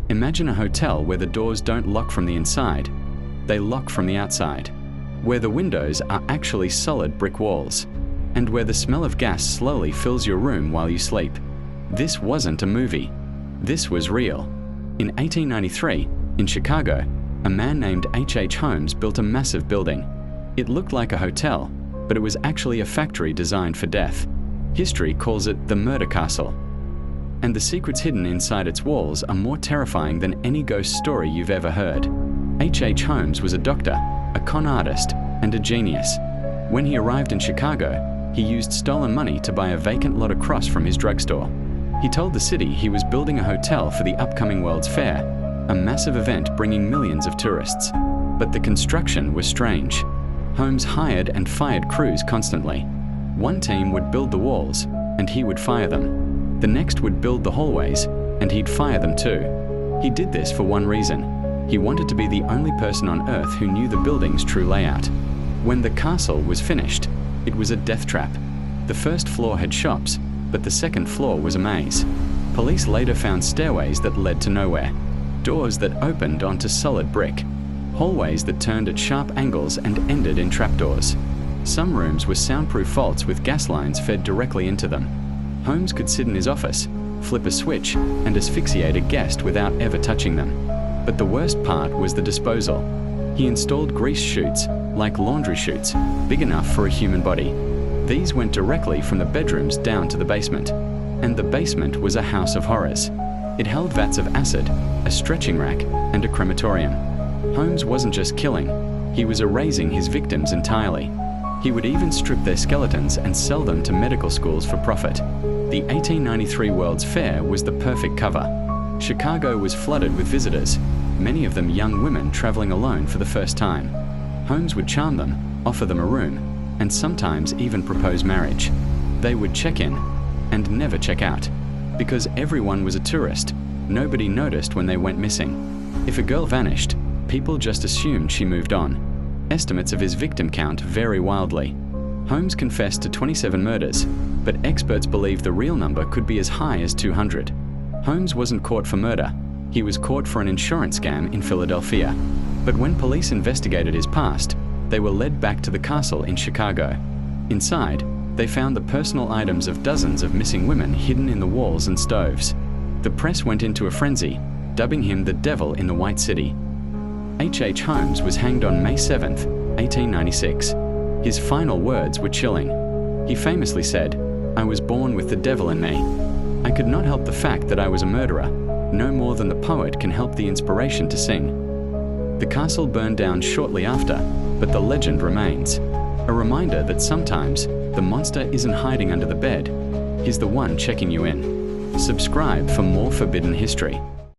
Imagine a hotel where the doors don't lock from the inside, they lock from the outside, where the windows are actually solid brick walls, and where the smell of gas slowly fills your room while you sleep. This wasn't a movie. This was real. In 1893, in Chicago, a man named H.H. Holmes built a massive building. It looked like a hotel, but it was actually a factory designed for death. History calls it the Murder Castle. And the secrets hidden inside its walls are more terrifying than any ghost story you've ever heard. H.H. Holmes was a doctor, a con artist, and a genius. When he arrived in Chicago, he used stolen money to buy a vacant lot across from his drugstore. He told the city he was building a hotel for the upcoming World's Fair, a massive event bringing millions of tourists. But the construction was strange. Holmes hired and fired crews constantly. One team would build the walls, and he would fire them. The next would build the hallways, and he'd fire them too. He did this for one reason. He wanted to be the only person on Earth who knew the building's true layout. When the castle was finished, it was a death trap. The first floor had shops, but the second floor was a maze. Police later found stairways that led to nowhere, doors that opened onto solid brick, hallways that turned at sharp angles and ended in trapdoors. Some rooms were soundproof vaults with gas lines fed directly into them. Holmes could sit in his office, flip a switch, and asphyxiate a guest without ever touching them. But the worst part was the disposal. He installed grease chutes, like laundry chutes, big enough for a human body. These went directly from the bedrooms down to the basement. And the basement was a house of horrors. It held vats of acid, a stretching rack, and a crematorium. Holmes wasn't just killing, he was erasing his victims entirely. He would even strip their skeletons and sell them to medical schools for profit. The 1893 World's Fair was the perfect cover. Chicago was flooded with visitors, many of them young women traveling alone for the first time. Holmes would charm them, offer them a room, and sometimes even propose marriage. They would check in and never check out. Because everyone was a tourist, nobody noticed when they went missing. If a girl vanished, people just assumed she moved on. Estimates of his victim count vary wildly. Holmes confessed to 27 murders, but experts believe the real number could be as high as 200. Holmes wasn't caught for murder. He was caught for an insurance scam in Philadelphia. But when police investigated his past, they were led back to the castle in Chicago. Inside, they found the personal items of dozens of missing women hidden in the walls and stoves. The press went into a frenzy, dubbing him the Devil in the White City. H.H. Holmes was hanged on May 7, 1896. His final words were chilling. He famously said, "I was born with the devil in me. I could not help the fact that I was a murderer, no more than the poet can help the inspiration to sing." The castle burned down shortly after, but the legend remains. A reminder that sometimes the monster isn't hiding under the bed, he's the one checking you in. Subscribe for more forbidden history.